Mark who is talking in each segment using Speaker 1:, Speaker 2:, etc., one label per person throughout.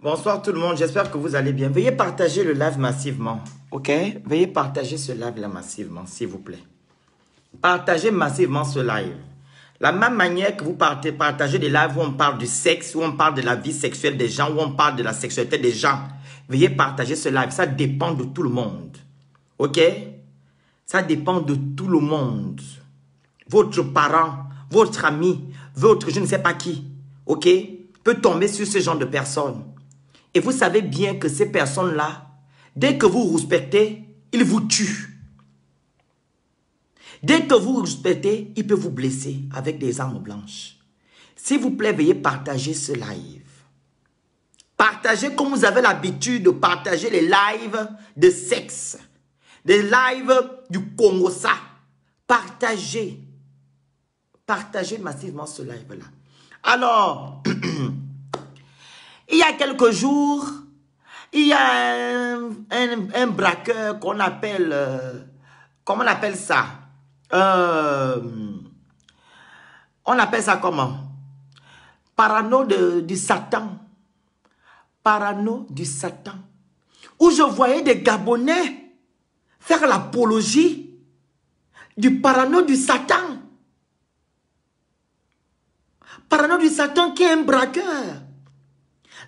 Speaker 1: Bonsoir tout le monde, j'espère que vous allez bien. Veuillez partager le live massivement, ok? Veuillez partager ce live-là massivement, s'il vous plaît. Partagez massivement ce live. La même manière que vous partagez des lives où on parle du sexe, où on parle de la vie sexuelle des gens, où on parle de la sexualité des gens. Veuillez partager ce live, ça dépend de tout le monde, ok? Ça dépend de tout le monde. Votre parent, votre ami, votre je ne sais pas qui, ok? Peut tomber sur ce genre de personnes. Et vous savez bien que ces personnes-là, dès que vous respectez, ils vous tuent. Dès que vous respectez, ils peuvent vous blesser avec des armes blanches. S'il vous plaît, veuillez partager ce live. Partagez comme vous avez l'habitude de partager les lives de sexe. Des lives du Congo-ça. Partagez. Partagez massivement ce live-là. Alors, il y a quelques jours, il y a un braqueur qu'on appelle, comment on appelle ça? On appelle ça comment? Parano du Satan. Parano du Satan. Où je voyais des Gabonais faire l'apologie du parano du Satan. Parano du Satan qui est un braqueur.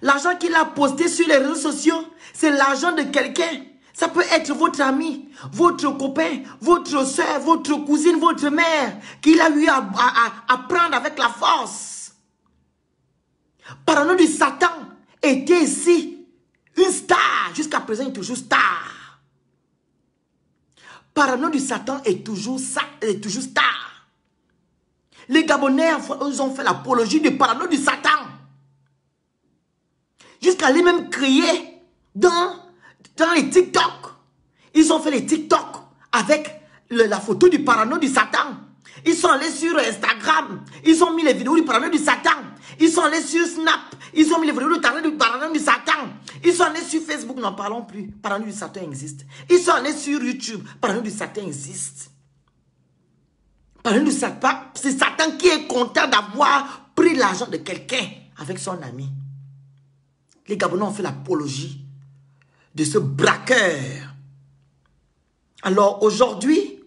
Speaker 1: L'argent qu'il a posté sur les réseaux sociaux, c'est l'argent de quelqu'un. Ça peut être votre ami, votre copain, votre soeur, votre cousine, votre mère, qu'il a eu à prendre avec la force. Parano du Satan était ici une star. Jusqu'à présent, il est toujours star. Parano du Satan est toujours star. Les Gabonais, ils ont fait l'apologie du parano du Satan. Jusqu'à aller même crier dans les TikTok. Ils ont fait les TikTok avec la photo du parano du Satan. Ils sont allés sur Instagram. Ils ont mis les vidéos du parano du Satan. Ils sont allés sur Snap. Ils ont mis les vidéos du parano du Satan. Ils sont allés sur Facebook. N'en parlons plus. Parano du Satan existe. Ils sont allés sur YouTube. Parano du Satan existe. Parano du Satan, c'est Satan qui est content d'avoir pris l'argent de quelqu'un avec son ami. Les Gabonais ont fait l'apologie de ce braqueur. Alors aujourd'hui,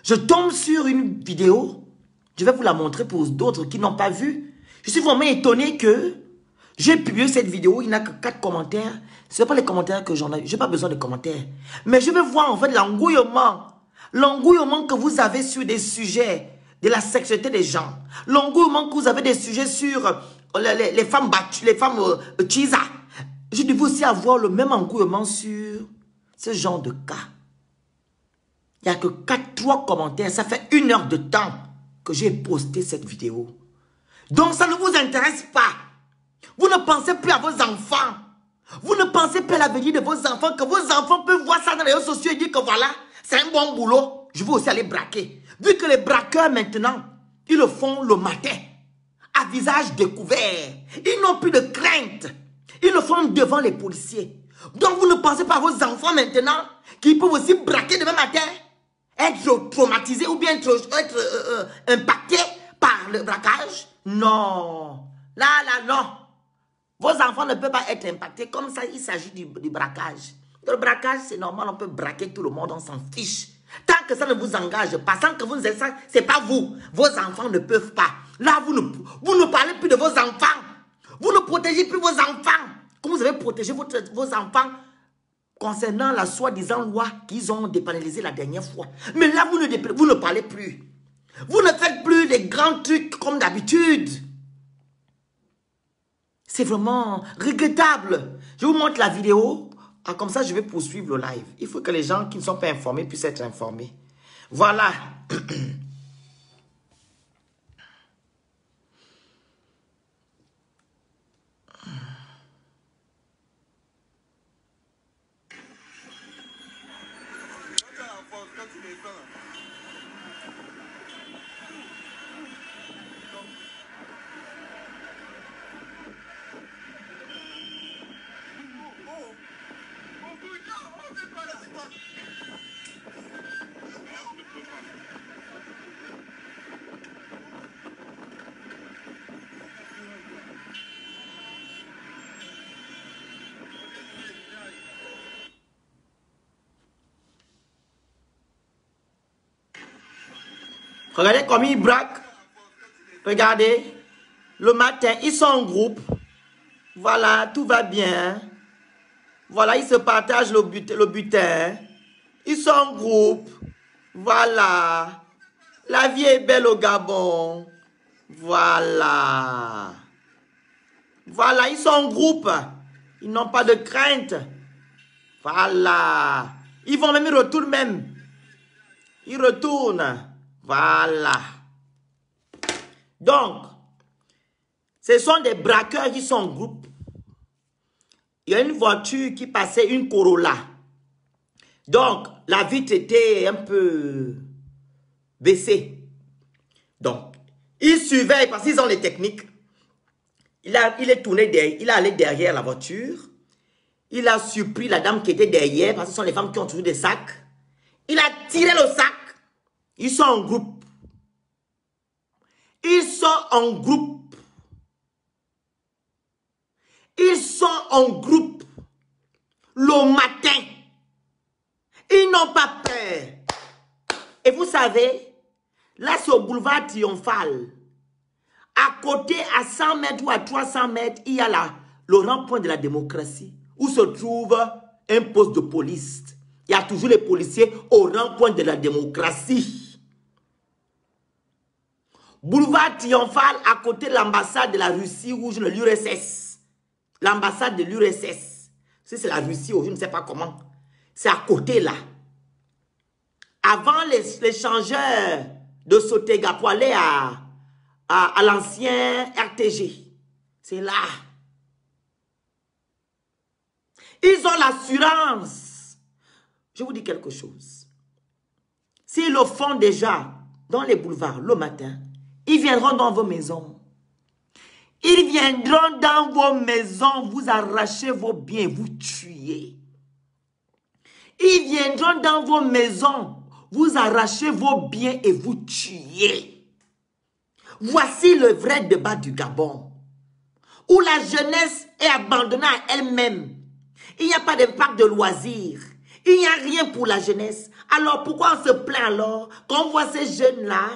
Speaker 1: je tombe sur une vidéo. Je vais vous la montrer pour d'autres qui n'ont pas vu. Je suis vraiment étonné que j'ai publié cette vidéo. Il n'y a que 4 commentaires. Ce n'est pas les commentaires que j'en ai. Je n'ai pas besoin de commentaires. Mais je vais voir en fait l'engouillement. L'engouillement que vous avez sur des sujets de la sexualité des gens. L'engouillement que vous avez des sujets sur les femmes battues, les femmes chisa. Je devais aussi avoir le même engouillement sur ce genre de cas. Il n'y a que 3 commentaires. Ça fait 1 heure de temps que j'ai posté cette vidéo. Donc ça ne vous intéresse pas. Vous ne pensez plus à vos enfants. Vous ne pensez plus à l'avenir de vos enfants. Que vos enfants peuvent voir ça dans les réseaux sociaux et dire que voilà, c'est un bon boulot. Je veux aussi aller braquer. Vu que les braqueurs maintenant, ils le font le matin. À visage découvert. Ils n'ont plus de crainte. Ils le font devant les policiers. Donc vous ne pensez pas à vos enfants maintenant qui peuvent aussi braquer demain matin, être traumatisés ou bien être impactés par le braquage? Non. Là, non. Vos enfants ne peuvent pas être impactés comme ça, il s'agit du braquage. Le braquage, c'est normal, on peut braquer tout le monde, on s'en fiche. Tant que ça ne vous engage pas, tant que vous ne savez ça, c'est pas vous. Vos enfants ne peuvent pas. Là, vous ne parlez plus de vos enfants. Vous ne protégez plus vos enfants. Comme vous avez protégé vos enfants concernant la soi-disant loi qu'ils ont dépénalisée la dernière fois. Mais là, vous ne parlez plus. Vous ne faites plus les grands trucs comme d'habitude. C'est vraiment regrettable. Je vous montre la vidéo. Ah, comme ça, je vais poursuivre le live. Il faut que les gens qui ne sont pas informés puissent être informés. Voilà. Regardez comme ils braquent. Regardez. Le matin, ils sont en groupe. Voilà, tout va bien. Voilà, ils se partagent le butin. Ils sont en groupe. Voilà. La vie est belle au Gabon. Voilà. Voilà, ils sont en groupe. Ils n'ont pas de crainte. Voilà. Ils vont même, ils retournent même. Ils retournent. Voilà. Donc, ce sont des braqueurs qui sont en groupe. Il y a une voiture qui passait, une Corolla. Donc, la vitre était un peu baissée. Donc, ils surveillent parce qu'ils ont les techniques. Il est tourné derrière, il est allé derrière la voiture. Il a surpris la dame qui était derrière, parce que ce sont les femmes qui ont toujours des sacs. Il a tiré le sac. Ils sont en groupe. Ils sont en groupe. Ils sont en groupe. Le matin. Ils n'ont pas peur. Et vous savez, là c'est au boulevard Triomphal. À côté, à 100 mètres ou à 300 mètres, il y a le rond-point de la démocratie, où se trouve un poste de police. Il y a toujours les policiers au rond-point de la démocratie. Boulevard Triomphal, à côté de l'ambassade de la Russie, rouge, de l'URSS. L'ambassade de l'URSS. Si c'est la Russie, ou je ne sais pas comment. C'est à côté là. Avant les changeurs de Sotega pour aller à l'ancien RTG. C'est là. Ils ont l'assurance. Je vous dis quelque chose. S'ils le font déjà dans les boulevards le matin, ils viendront dans vos maisons. Ils viendront dans vos maisons, vous arracher vos biens, vous tuer. Ils viendront dans vos maisons, vous arracher vos biens et vous tuer. Voici le vrai débat du Gabon, où la jeunesse est abandonnée à elle-même. Il n'y a pas de parc de loisirs. Il n'y a rien pour la jeunesse. Alors pourquoi on se plaint alors quand on voit ces jeunes-là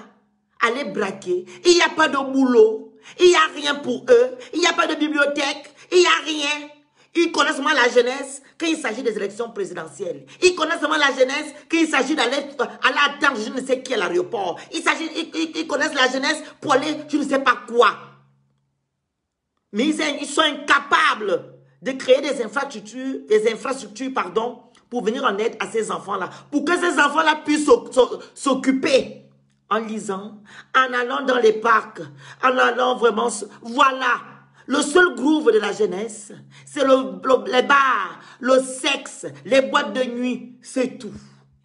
Speaker 1: aller braquer? Il n'y a pas de boulot. Il n'y a rien pour eux. Il n'y a pas de bibliothèque. Il n'y a rien. Ils connaissent seulement la jeunesse quand il s'agit des élections présidentielles. Ils connaissent seulement la jeunesse quand il s'agit d'aller attendre je ne sais qui à l'aéroport. Ils connaissent la jeunesse pour aller je ne sais pas quoi. Mais ils sont incapables de créer des infrastructures, pour venir en aide à ces enfants-là. Pour que ces enfants-là puissent s'occuper en lisant, en allant dans les parcs, en allant vraiment... Voilà. Le seul groove de la jeunesse, c'est les bars, le sexe, les boîtes de nuit, c'est tout.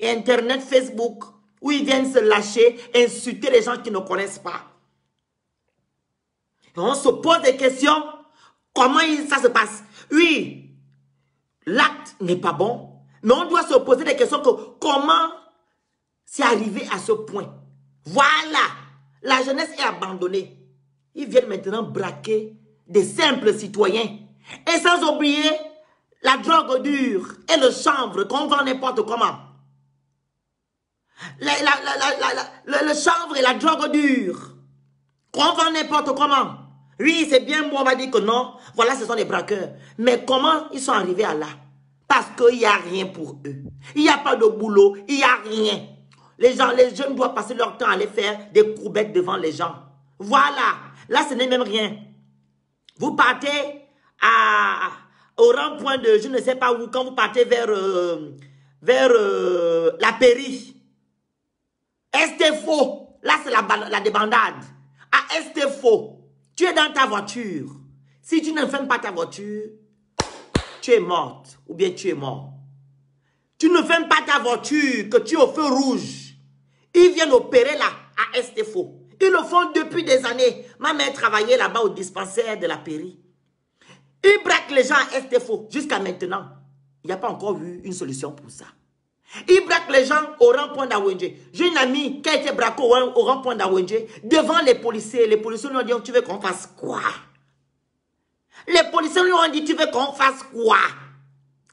Speaker 1: Et Internet, Facebook, où ils viennent se lâcher, insulter les gens qui ne connaissent pas. Et on se pose des questions, comment ça se passe? Oui, l'acte n'est pas bon, mais on doit se poser des questions que comment c'est arrivé à ce point. Voilà, la jeunesse est abandonnée. Ils viennent maintenant braquer des simples citoyens. Et sans oublier la drogue dure et le chanvre qu'on vend n'importe comment. Le chanvre et la drogue dure qu'on vend n'importe comment. Oui, c'est bien moi, on va dire que non. Voilà, ce sont des braqueurs. Mais comment ils sont arrivés à là? Parce qu'il n'y a rien pour eux. Il n'y a pas de boulot, il n'y a rien. Les jeunes doivent passer leur temps à aller faire des courbettes devant les gens. Voilà. Là, ce n'est même rien. Vous partez au rond-point de, je ne sais pas où, quand vous partez vers la Péri. Estefo. Là, c'est la débandade. À Estefo, tu es dans ta voiture. Si tu ne fermes pas ta voiture, tu es morte ou bien tu es mort. Tu ne fermes pas ta voiture, que tu es au feu rouge. Ils viennent opérer là, à Estefo. Ils le font depuis des années. Ma mère travaillait là-bas au dispensaire de la Péri. Ils braquent les gens à Estefo. Jusqu'à maintenant, il n'y a pas encore eu une solution pour ça. Ils braquent les gens au rond-point d'Awenje. J'ai une amie qui a été braquée au rond-point d'Awenje devant les policiers. Les policiers lui ont dit, tu veux qu'on fasse quoi? Les policiers lui ont dit, tu veux qu'on fasse quoi?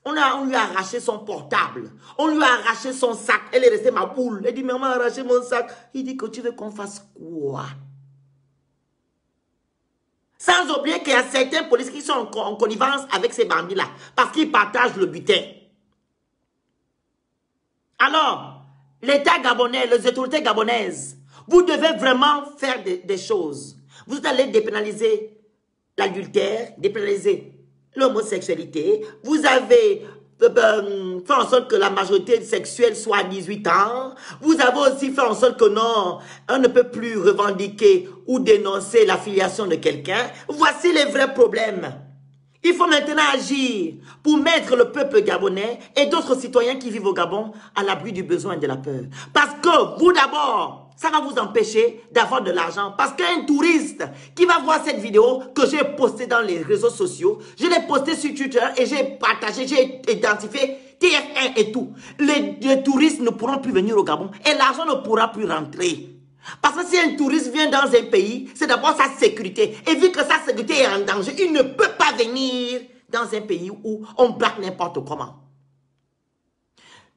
Speaker 1: On lui a arraché son portable. On lui a arraché son sac. Elle est restée ma boule. Elle dit, mais on m'a arraché mon sac. Il dit que tu veux qu'on fasse quoi? Sans oublier qu'il y a certains policiers qui sont en connivence avec ces bandits-là. Parce qu'ils partagent le butin. Alors, l'État gabonais, les autorités gabonaises, vous devez vraiment faire des choses. Vous allez dépénaliser l'adultère, dépénaliser l'homosexualité. Vous avez fait en sorte que la majorité sexuelle soit à 18 ans. Vous avez aussi fait en sorte que non, on ne peut plus revendiquer ou dénoncer l'affiliation de quelqu'un. Voici les vrais problèmes. Il faut maintenant agir pour mettre le peuple gabonais et d'autres citoyens qui vivent au Gabon à l'abri du besoin et de la peur. Parce que vous d'abord, ça va vous empêcher d'avoir de l'argent. Parce qu'un touriste qui va voir cette vidéo que j'ai postée dans les réseaux sociaux, je l'ai postée sur Twitter et j'ai partagé, j'ai identifié TF1 et tout. Les touristes ne pourront plus venir au Gabon et l'argent ne pourra plus rentrer. Parce que si un touriste vient dans un pays, c'est d'abord sa sécurité. Et vu que sa sécurité est en danger, il ne peut pas venir dans un pays où on braque n'importe comment.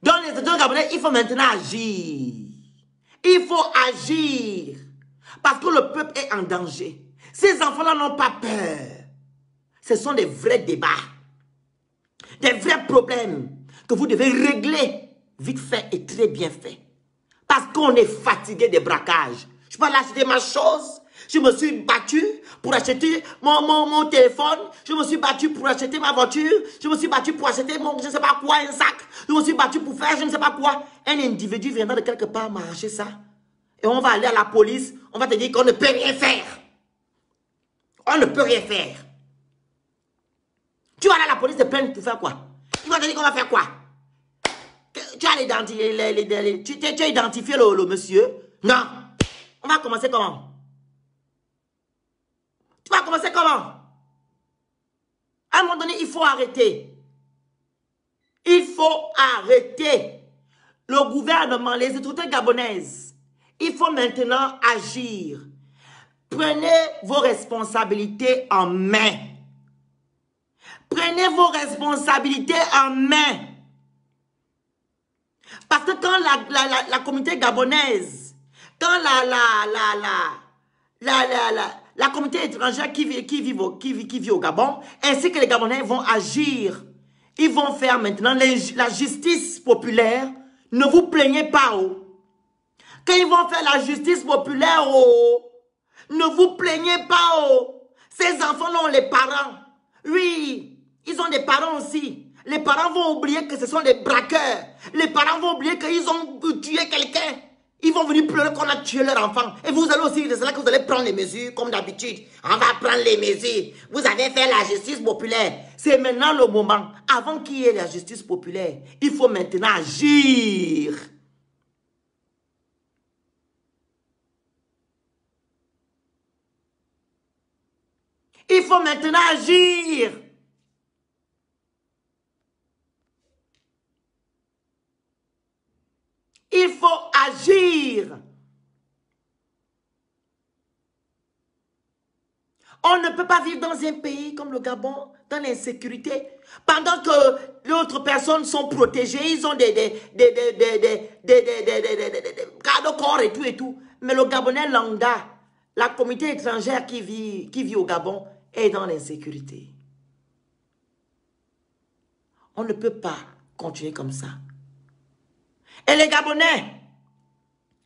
Speaker 1: Dans les États gabonais, il faut maintenant agir. Il faut agir. Parce que le peuple est en danger. Ces enfants-là n'ont pas peur. Ce sont des vrais débats. Des vrais problèmes que vous devez régler vite fait et très bien fait. Parce qu'on est fatigué des braquages. Je peux aller acheter ma chose. Je me suis battu pour acheter mon téléphone. Je me suis battu pour acheter ma voiture. Je me suis battu pour acheter mon je ne sais pas quoi, un sac. Je me suis battu pour faire je ne sais pas quoi. Un individu viendra de quelque part m'arracher ça. Et on va aller à la police. On va te dire qu'on ne peut rien faire. On ne peut rien faire. Tu vas aller à la police te plaindre pour faire quoi? Il va te dire qu'on va faire quoi? Tu as identifié le monsieur? Non. On va commencer comment? Tu vas commencer comment? À un moment donné, il faut arrêter. Il faut arrêter. Le gouvernement, les autorités gabonaises, il faut maintenant agir. Prenez vos responsabilités en main. Prenez vos responsabilités en main. Parce que quand la communauté gabonaise, quand la communauté étrangère qui vit au Gabon, ainsi que les Gabonais vont agir, ils vont faire maintenant la justice populaire. Ne vous plaignez pas. Oh. Quand ils vont faire la justice populaire, oh, ne vous plaignez pas. Oh. Ces enfants-là ont les parents. Oui, ils ont des parents aussi. Les parents vont oublier que ce sont des braqueurs. Les parents vont oublier qu'ils ont tué quelqu'un. Ils vont venir pleurer qu'on a tué leur enfant. Et vous allez aussi, c'est là que vous allez prendre les mesures comme d'habitude. On va prendre les mesures. Vous avez fait la justice populaire. C'est maintenant le moment. Avant qu'il y ait la justice populaire, il faut maintenant agir. Il faut maintenant agir. Il faut agir. On ne peut pas vivre dans un pays comme le Gabon, dans l'insécurité, pendant que les autres personnes sont protégées, ils ont des garde-corps et tout. Mais le Gabonais lambda, la communauté étrangère qui vit au Gabon, est dans l'insécurité. On ne peut pas continuer comme ça. Et les Gabonais,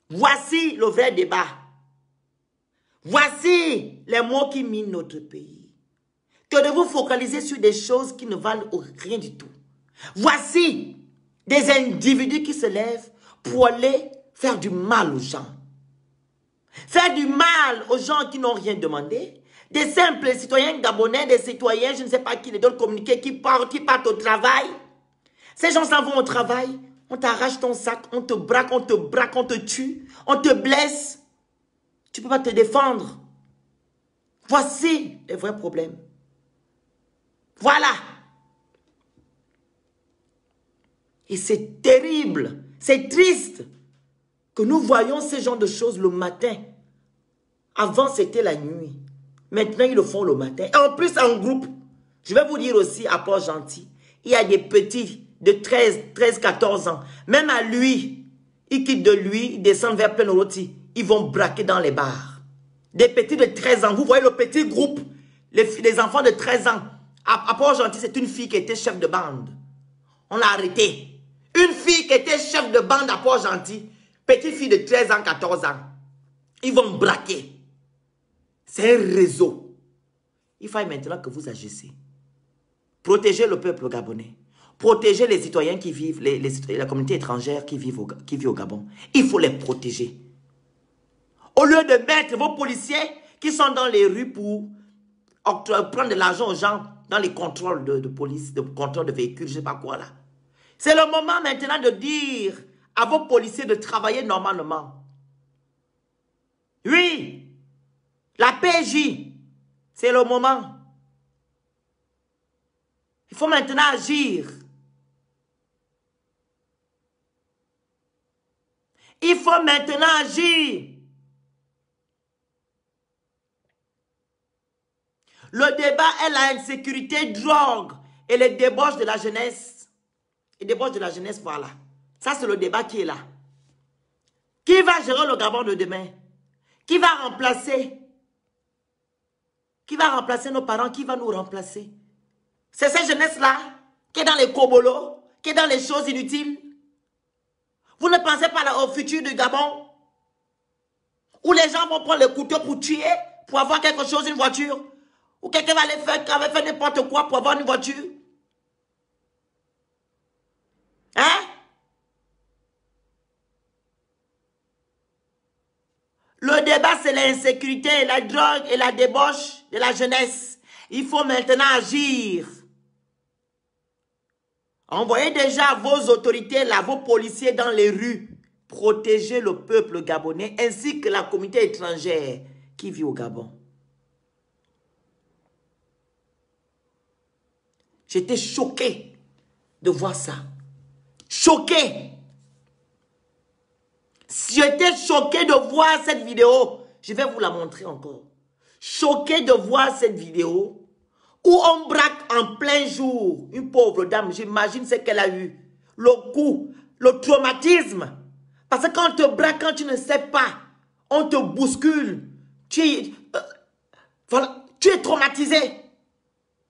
Speaker 1: voici le vrai débat. Voici les mots qui minent notre pays. Que de vous focaliser sur des choses qui ne valent rien du tout. Voici des individus qui se lèvent pour aller faire du mal aux gens. Faire du mal aux gens qui n'ont rien demandé. Des simples citoyens gabonais, des citoyens, je ne sais pas qui, les d'autres communiqués, qui partent au travail. Ces gens s'en vont au travail. On t'arrache ton sac, on te braque, on te tue, on te blesse. Tu ne peux pas te défendre. Voici les vrais problèmes. Voilà. Et c'est terrible, c'est triste que nous voyons ce genre de choses le matin. Avant, c'était la nuit. Maintenant, ils le font le matin. Et en plus, en groupe. Je vais vous dire aussi, à Port-Gentil, il y a des petits de 13, 14 ans. Même à lui, ils quittent de lui, ils descendent vers Plein-Rôti. Ils vont braquer dans les bars. Des petits de 13 ans. Vous voyez le petit groupe, les enfants de 13 ans. À Port-Gentil, c'est une fille qui était chef de bande. On l'a arrêtée. Une fille qui était chef de bande à Port-Gentil. Petite fille de 13 ans, 14 ans. Ils vont braquer. C'est un réseau. Il faut maintenant que vous agissez. Protégez le peuple gabonais. Protégez les citoyens qui vivent, la communauté étrangère qui vit au Gabon. Il faut les protéger. Au lieu de mettre vos policiers qui sont dans les rues pour prendre de l'argent aux gens dans les contrôles de police, de contrôle de véhicules, je ne sais pas quoi là. C'est le moment maintenant de dire à vos policiers de travailler normalement. Oui, la PJ, c'est le moment. Il faut maintenant agir. Il faut maintenant agir. Le débat est l'insécurité, drogue et les débauches de la jeunesse. Les débauches de la jeunesse, voilà. Ça, c'est le débat qui est là. Qui va gérer le Gabon de demain? Qui va remplacer? Qui va remplacer nos parents? Qui va nous remplacer? C'est cette jeunesse-là qui est dans les cobolos, qui est dans les choses inutiles. Vous ne pensez pas au futur du Gabon? Où les gens vont prendre le couteau pour tuer, pour avoir quelque chose, une voiture? Ou quelqu'un va aller faire n'importe quoi pour avoir une voiture? Hein? Le débat, c'est l'insécurité, la drogue et la débauche de la jeunesse. Il faut maintenant agir. Envoyez déjà vos autorités là, vos policiers dans les rues. Protégez le peuple gabonais ainsi que la communauté étrangère qui vit au Gabon. J'étais choqué de voir ça. Choqué. J'étais choqué de voir cette vidéo. Je vais vous la montrer encore. Choqué de voir cette vidéo où on braque en plein jour une pauvre dame. J'imagine ce qu'elle a eu. Le coup, le traumatisme. Parce que quand on te braque, quand tu ne sais pas, on te bouscule. Voilà, tu es traumatisé.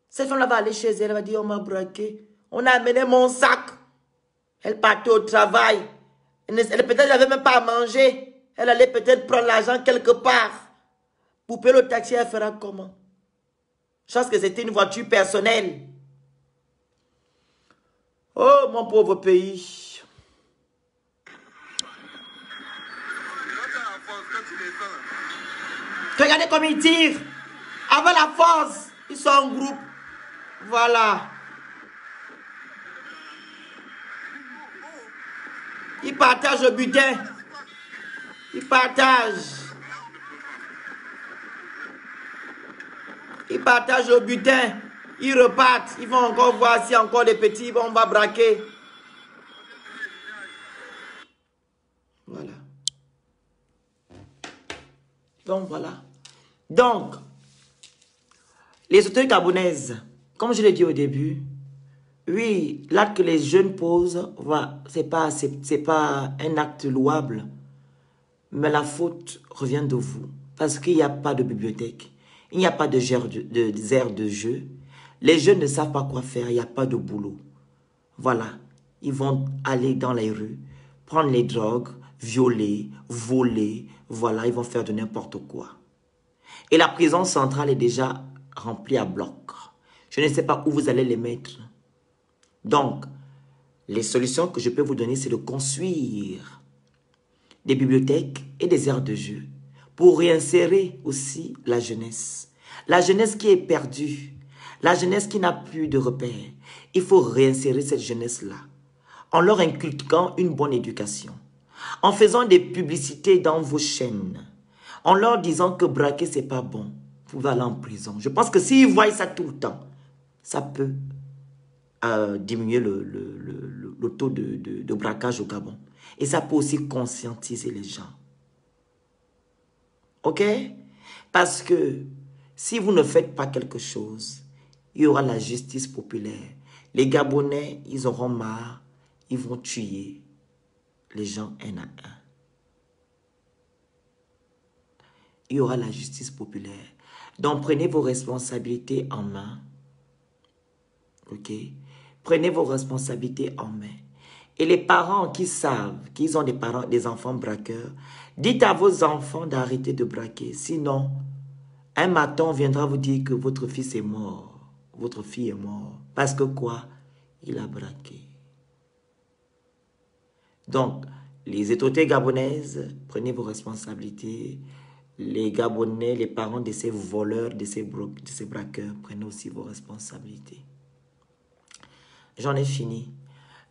Speaker 1: Cette femme-là va aller chez elle, elle va dire, on m'a braqué. On a amené mon sac. Elle partait au travail. Peut-être n'avait même pas à manger. Elle allait peut-être prendre l'argent quelque part. Pour payer le taxi, elle fera comment? Je pense que c'était une voiture personnelle. Oh, mon pauvre pays. Regardez comme ils tirent. Avec la force, ils sont en groupe. Voilà. Ils partagent le butin. Ils partagent. Ils partagent le butin. Ils repartent. Ils vont encore voir s'il y a encore des petits. On va braquer. Voilà. Donc, voilà. Donc, les autorités gabonaises, comme je l'ai dit au début, oui, l'acte que les jeunes posent, c'est pas un acte louable. Mais la faute revient de vous. Parce qu'il n'y a pas de bibliothèque. Il n'y a pas de aires de jeu. Les jeunes ne savent pas quoi faire. Il n'y a pas de boulot. Voilà. Ils vont aller dans les rues, prendre les drogues, violer, voler. Voilà, ils vont faire de n'importe quoi. Et la prison centrale est déjà remplie à bloc. Je ne sais pas où vous allez les mettre. Donc, les solutions que je peux vous donner, c'est de construire des bibliothèques et des aires de jeu pour réinsérer aussi la jeunesse. La jeunesse qui est perdue, la jeunesse qui n'a plus de repères. Il faut réinsérer cette jeunesse-là en leur inculquant une bonne éducation, en faisant des publicités dans vos chaînes, en leur disant que braquer, c'est pas bon. Vous pouvez aller en prison. Je pense que s'ils voient ça tout le temps, ça peut diminuer le taux de braquage au Gabon. Et ça peut aussi conscientiser les gens. Ok? Parce que si vous ne faites pas quelque chose, il y aura la justice populaire Les Gabonais, ils auront marre. Ils vont tuer les gens un à un. Il y aura la justice populaire. Donc, prenez vos responsabilités en main. OK? Prenez vos responsabilités en main. Et les parents qui savent qu'ils ont des enfants braqueurs, dites à vos enfants d'arrêter de braquer. Sinon, un matin, on viendra vous dire que votre fils est mort. Votre fille est morte. Parce que quoi? Il a braqué. Donc, les autorités gabonaises, prenez vos responsabilités. Les Gabonais, les parents de ces voleurs, de ces braqueurs, prenez aussi vos responsabilités. J'en ai fini.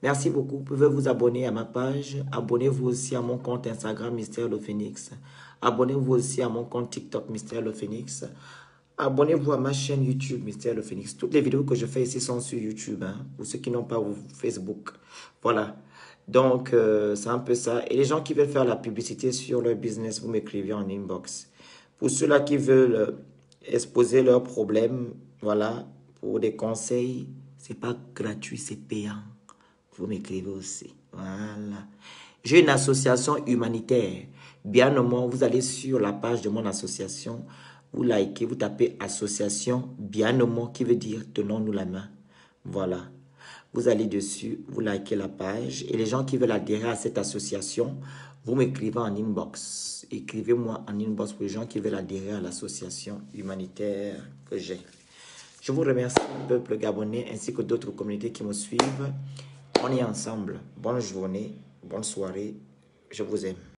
Speaker 1: Merci beaucoup. Vous pouvez vous abonner à ma page. Abonnez-vous aussi à mon compte Instagram Mystère Le Phénix. Abonnez-vous aussi à mon compte TikTok Mystère Le Phénix. Abonnez-vous à ma chaîne YouTube Mystère Le Phénix. Toutes les vidéos que je fais ici sont sur YouTube. Hein, pour ceux qui n'ont pas Facebook. Voilà. Donc, c'est un peu ça. Et les gens qui veulent faire la publicité sur leur business, vous m'écrivez en inbox. Pour ceux-là qui veulent exposer leurs problèmes, voilà, pour des conseils, c'est pas gratuit, c'est payant. Vous m'écrivez aussi. Voilà. J'ai une association humanitaire. Bien au moins, vous allez sur la page de mon association, vous likez, vous tapez association bien au moins qui veut dire tenons-nous la main. Voilà. Vous allez dessus, vous likez la page et les gens qui veulent adhérer à cette association, vous m'écrivez en inbox. Écrivez-moi en inbox pour les gens qui veulent adhérer à l'association humanitaire que j'ai. Je vous remercie, peuple gabonais, ainsi que d'autres communautés qui me suivent. On est ensemble. Bonne journée, bonne soirée. Je vous aime.